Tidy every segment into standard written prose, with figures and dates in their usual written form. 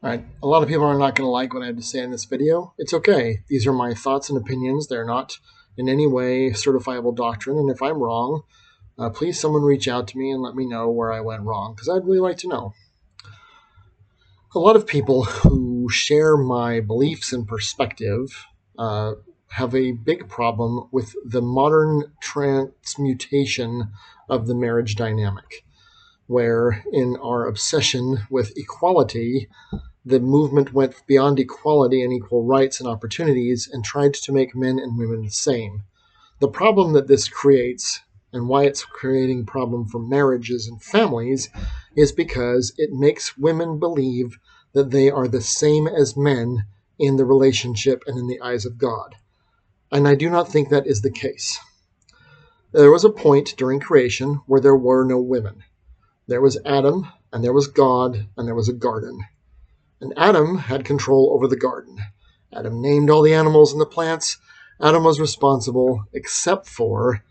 All right, a lot of people are not going to like what I have to say in this video. It's okay. These are my thoughts and opinions. They're not in any way certifiable doctrine, and if I'm wrong, please someone reach out to me and let me know where I went wrong, because I'd really like to know. A lot of people who share my beliefs and perspective have a big problem with the modern transmutation of the marriage dynamic, where in our obsession with equality, the movement went beyond equality and equal rights and opportunities and tried to make men and women the same. The problem that this creates, and why it's creating a problem for marriages and families, is because it makes women believe that they are the same as men in the relationship and in the eyes of God. And I do not think that is the case. There was a point during creation where there were no women. There was Adam, and there was God, and there was a garden. And Adam had control over the garden. Adam named all the animals and the plants. Adam was responsible, except for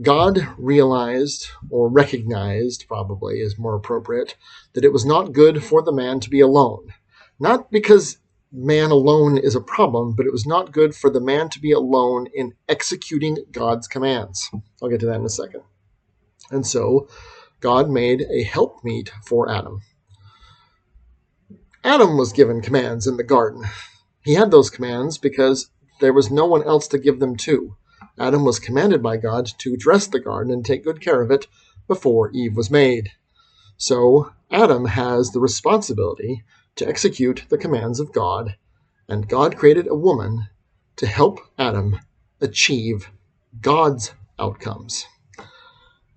God realized, or recognized, probably is more appropriate, that it was not good for the man to be alone. Not because man alone is a problem, but it was not good for the man to be alone in executing God's commands. I'll get to that in a second. And so God made a helpmeet for Adam. Adam was given commands in the garden. He had those commands because there was no one else to give them to. Adam was commanded by God to dress the garden and take good care of it before Eve was made. So Adam has the responsibility to execute the commands of God, and God created a woman to help Adam achieve God's outcomes.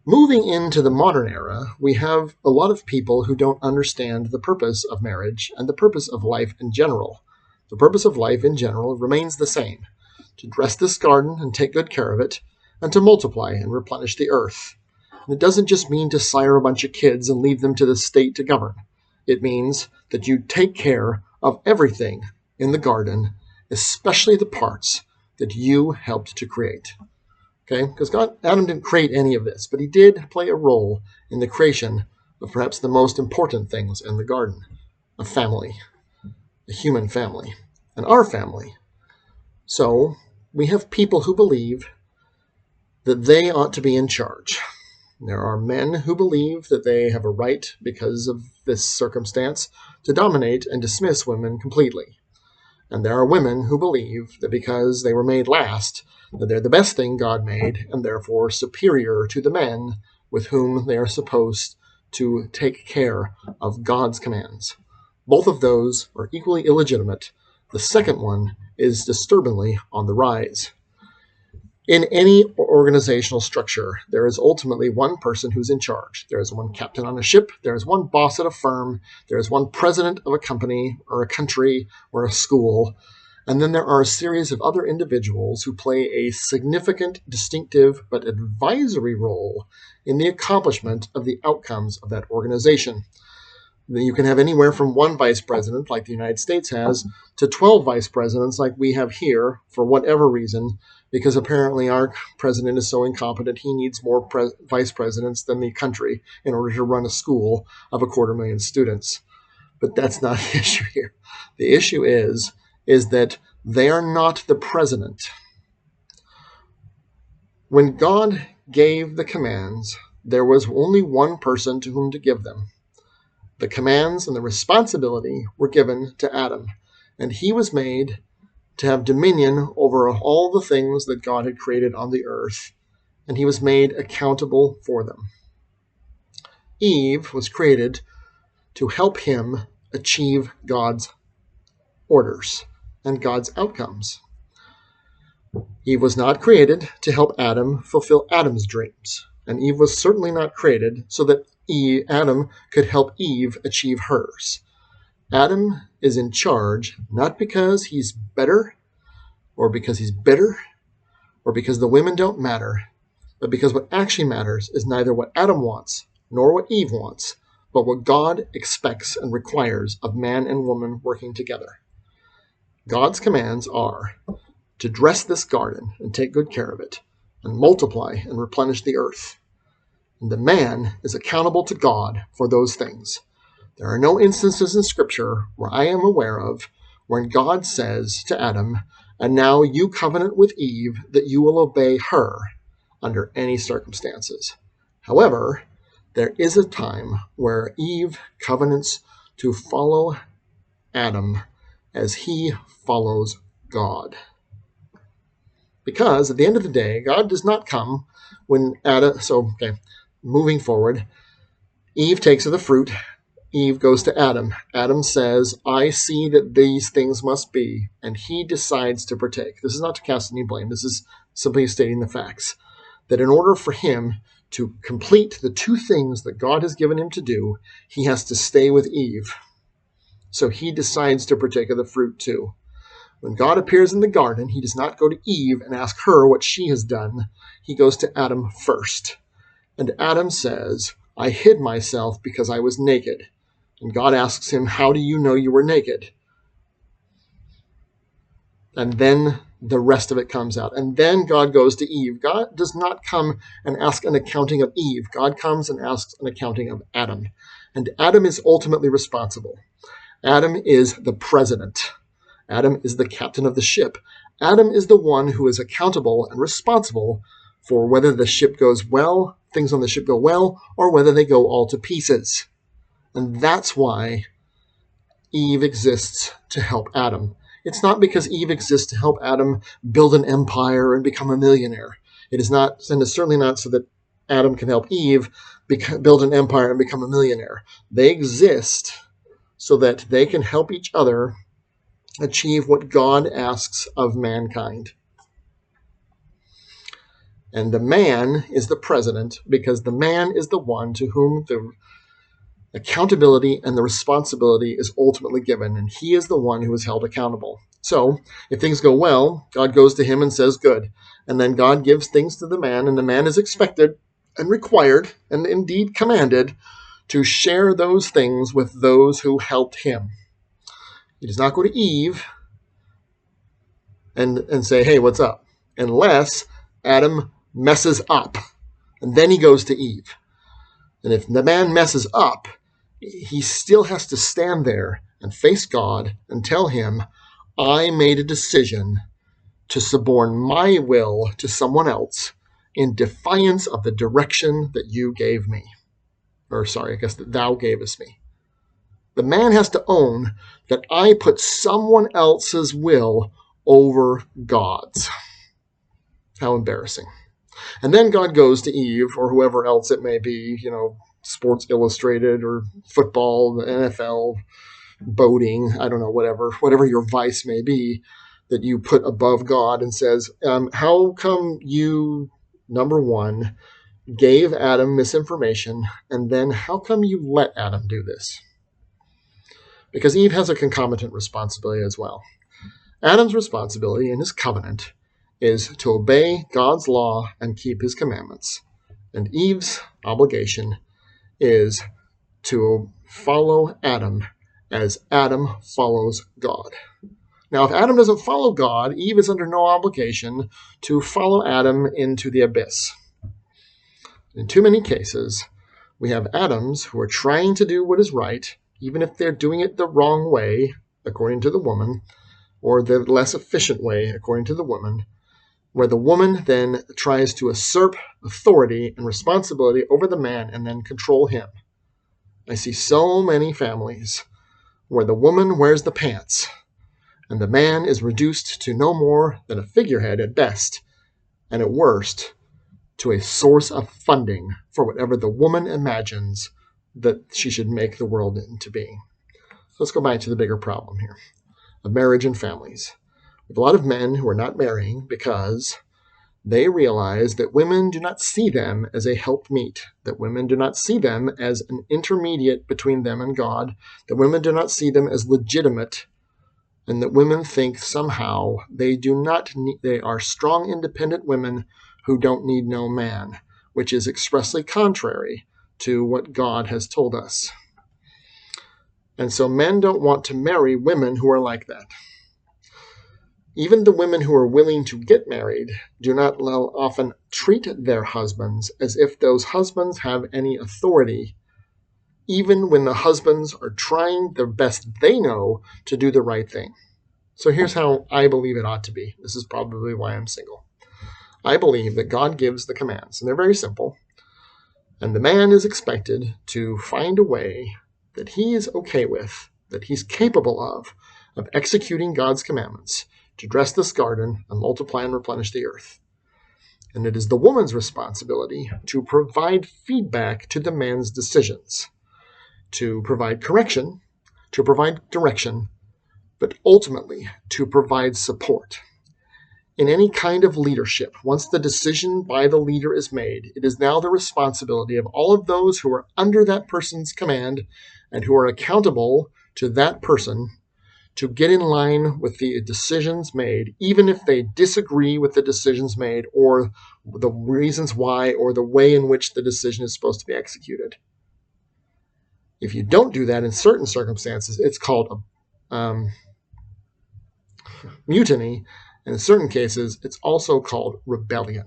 Moving into the modern era, we have a lot of people who don't understand the purpose of marriage and the purpose of life in general. The purpose of life in general remains the same: to dress this garden and take good care of it, and to multiply and replenish the earth. And it doesn't just mean to sire a bunch of kids and leave them to the state to govern. It means that you take care of everything in the garden, especially the parts that you helped to create. Okay, because Adam didn't create any of this, but he did play a role in the creation of perhaps the most important things in the garden: a family, a human family, and our family. So we have people who believe that they ought to be in charge. There are men who believe that they have a right, because of this circumstance, to dominate and dismiss women completely. And there are women who believe that because they were made last, that they're the best thing God made, and therefore superior to the men with whom they are supposed to take care of God's commands. Both of those are equally illegitimate. The second one is disturbingly on the rise. In any organizational structure, there is ultimately one person who's in charge. There is one captain on a ship. There is one boss at a firm. There is one president of a company or a country or a school. And then there are a series of other individuals who play a significant, distinctive, but advisory role in the accomplishment of the outcomes of that organization. You can have anywhere from one vice president, like the United States has, to 12 vice presidents like we have here, for whatever reason, because apparently our president is so incompetent he needs more vice presidents than the country in order to run a school of 250,000 students. But that's not the issue here. The issue is that they are not the president. When God gave the commands, there was only one person to whom to give them. The commands and the responsibility were given to Adam, and he was made to have dominion over all the things that God had created on the earth, and he was made accountable for them. Eve was created to help him achieve God's orders and God's outcomes. Eve was not created to help Adam fulfill Adam's dreams, and Eve was certainly not created so that Adam could help Eve achieve hers. Adam is in charge not because he's better, or because he's bitter, or because the women don't matter, but because what actually matters is neither what Adam wants nor what Eve wants, but what God expects and requires of man and woman working together. God's commands are to dress this garden and take good care of it, and multiply and replenish the earth. And the man is accountable to God for those things. There are no instances in Scripture where I am aware of when God says to Adam, "And now you covenant with Eve that you will obey her under any circumstances." However, there is a time where Eve covenants to follow Adam as he follows God. Because at the end of the day, God does not come when Adam. Moving forward, Eve takes of the fruit. Eve goes to Adam. Adam says, "I see that these things must be," and he decides to partake. This is not to cast any blame. This is simply stating the facts. That in order for him to complete the two things that God has given him to do, he has to stay with Eve. So he decides to partake of the fruit too. When God appears in the garden, he does not go to Eve and ask her what she has done. He goes to Adam first. And Adam says, "I hid myself because I was naked." And God asks him, "How do you know you were naked?" And then the rest of it comes out. And then God goes to Eve. God does not come and ask an accounting of Eve. God comes and asks an accounting of Adam. And Adam is ultimately responsible. Adam is the president. Adam is the captain of the ship. Adam is the one who is accountable and responsible for whether the ship goes well, things on the ship go well, or whether they go all to pieces. And that's why Eve exists to help Adam. It's not because Eve exists to help Adam build an empire and become a millionaire. It is not, and it's certainly not so that Adam can help Eve build an empire and become a millionaire. They exist so that they can help each other achieve what God asks of mankind. And the man is the president because the man is the one to whom the accountability and the responsibility is ultimately given, and he is the one who is held accountable. So, if things go well, God goes to him and says, "Good." And then God gives things to the man, and the man is expected and required, and indeed commanded, to share those things with those who helped him. He does not go to Eve and say, "Hey, what's up?" Unless Adam messes up. And then he goes to Eve. And if the man messes up, he still has to stand there and face God and tell him, "I made a decision to suborn my will to someone else in defiance of the direction that you gave me." That thou gavest me. The man has to own that I put someone else's will over God's. How embarrassing. And then God goes to Eve, or whoever else it may be, Sports Illustrated or football, the NFL, boating, I don't know, whatever your vice may be that you put above God, and says, how come you, number one, gave Adam misinformation, and then how come you let Adam do this? Because Eve has a concomitant responsibility as well. Adam's responsibility in his covenant is to obey God's law and keep his commandments. And Eve's obligation is to follow Adam as Adam follows God. Now, if Adam doesn't follow God, Eve is under no obligation to follow Adam into the abyss. In too many cases, we have Adams who are trying to do what is right, even if they're doing it the wrong way, according to the woman, or the less efficient way, according to the woman, where the woman then tries to usurp authority and responsibility over the man and then control him. I see so many families where the woman wears the pants and the man is reduced to no more than a figurehead at best, and at worst, to a source of funding for whatever the woman imagines that she should make the world into being. Let's go back to the bigger problem here of marriage and families. We have a lot of men who are not marrying because they realize that women do not see them as a helpmeet, that women do not see them as an intermediate between them and God, that women do not see them as legitimate, and that women think somehow they are strong, independent women who don't need no man, which is expressly contrary to what God has told us. And so men don't want to marry women who are like that. Even the women who are willing to get married do not often treat their husbands as if those husbands have any authority even when the husbands are trying the best they know to do the right thing. So here's how I believe it ought to be. This is probably why I'm single. I believe that God gives the commands, and they're very simple, and the man is expected to find a way that he is okay with, that he's capable of executing God's commandments to dress this garden and multiply and replenish the earth. And it is the woman's responsibility to provide feedback to the man's decisions, to provide correction, to provide direction, but ultimately to provide support. In any kind of leadership, once the decision by the leader is made, it is now the responsibility of all of those who are under that person's command and who are accountable to that person to get in line with the decisions made, even if they disagree with the decisions made or the reasons why or the way in which the decision is supposed to be executed. If you don't do that in certain circumstances, it's called mutiny. And in certain cases, it's also called rebellion.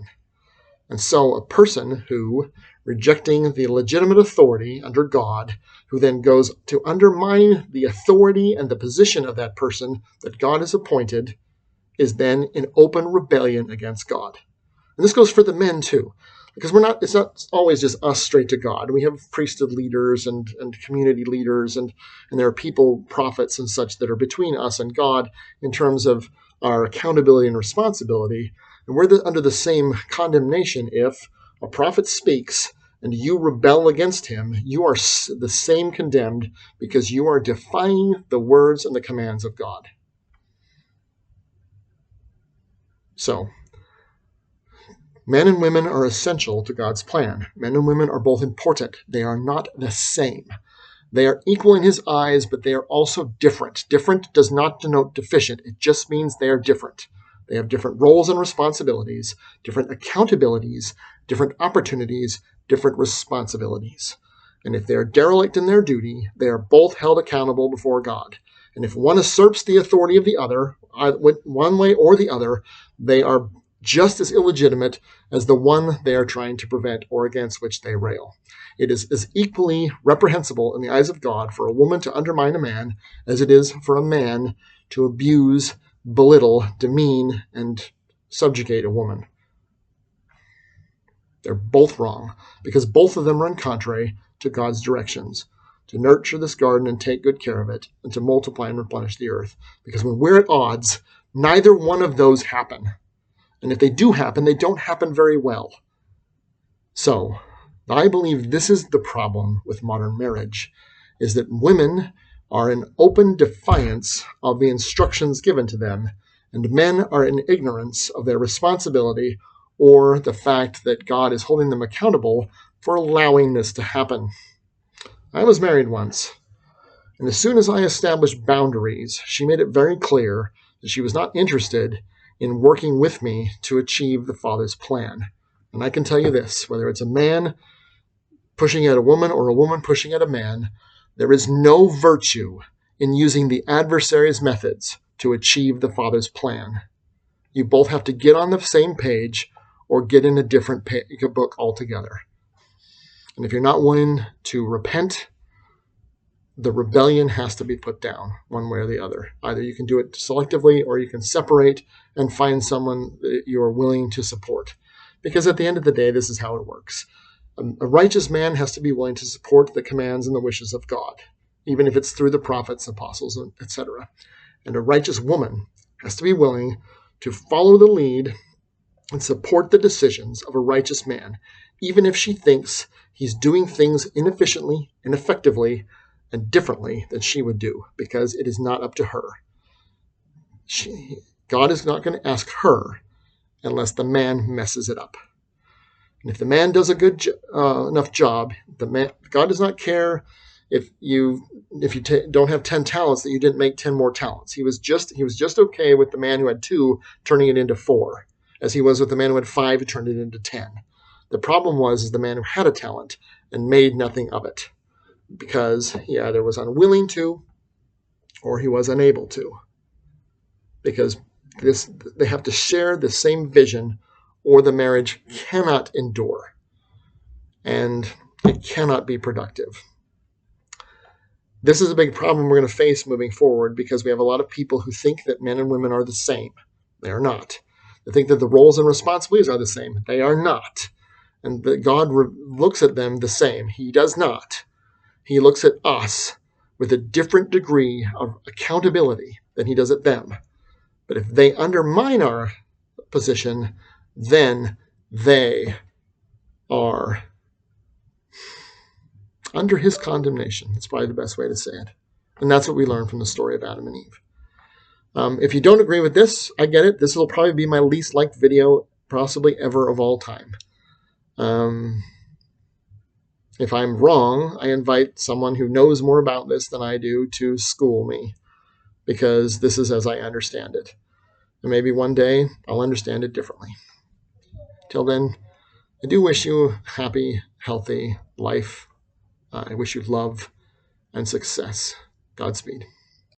And so a person who, rejecting the legitimate authority under God, who then goes to undermine the authority and the position of that person that God has appointed, is then in open rebellion against God. And this goes for the men too, because it's not always just us straight to God. We have priesthood leaders and community leaders, and there are people, prophets and such, that are between us and God in terms of our accountability and responsibility. And we're under the same condemnation. If a prophet speaks and you rebel against him, you are the same condemned, because you are defying the words and the commands of God. So, men and women are essential to God's plan. Men and women are both important. They are not the same. They are equal in his eyes, but they are also different. Different does not denote deficient. It just means they are different. They have different roles and responsibilities, different accountabilities, different opportunities, different responsibilities. And if they are derelict in their duty, they are both held accountable before God. And if one usurps the authority of the other, one way or the other, they are just as illegitimate as the one they are trying to prevent or against which they rail. It is as equally reprehensible in the eyes of God for a woman to undermine a man as it is for a man to abuse, belittle, demean, and subjugate a woman. They're both wrong, because both of them run contrary to God's directions, to nurture this garden and take good care of it, and to multiply and replenish the earth. Because when we're at odds, neither one of those happen. And if they do happen, they don't happen very well. So, I believe this is the problem with modern marriage, is that women are in open defiance of the instructions given to them, and men are in ignorance of their responsibility or the fact that God is holding them accountable for allowing this to happen. I was married once, and as soon as I established boundaries, she made it very clear that she was not interested in working with me to achieve the Father's plan. And I can tell you this, whether it's a man pushing at a woman or a woman pushing at a man, there is no virtue in using the adversary's methods to achieve the Father's plan. You both have to get on the same page or get in a different book altogether. And if you're not willing to repent, the rebellion has to be put down one way or the other. Either you can do it selectively or you can separate and find someone that you are willing to support. Because at the end of the day, this is how it works. A righteous man has to be willing to support the commands and the wishes of God, even if it's through the prophets, apostles, etc. And a righteous woman has to be willing to follow the lead and support the decisions of a righteous man, even if she thinks he's doing things inefficiently, ineffectively, and differently than she would do, because it is not up to her. God is not going to ask her unless the man messes it up. And if the man does a good enough job, God does not care if you don't have 10 talents that you didn't make 10 more talents. He was just okay with the man who had 2 turning it into 4, as he was with the man who had 5 who turned it into 10. The problem was the man who had a talent and made nothing of it, because he either was unwilling to or he was unable to. Because they have to share the same vision or the marriage cannot endure and it cannot be productive. This is a big problem we're going to face moving forward because we have a lot of people who think that men and women are the same. They are not. They think that the roles and responsibilities are the same. They are not. And that God looks at them the same. He does not. He looks at us with a different degree of accountability than he does at them. But if they undermine our position, then they are under his condemnation. That's probably the best way to say it. And that's what we learn from the story of Adam and Eve. If you don't agree with this, I get it. This will probably be my least liked video possibly ever of all time. If I'm wrong, I invite someone who knows more about this than I do to school me, because this is as I understand it. And maybe one day I'll understand it differently. Till then, I do wish you happy, healthy life. I wish you love and success. Godspeed.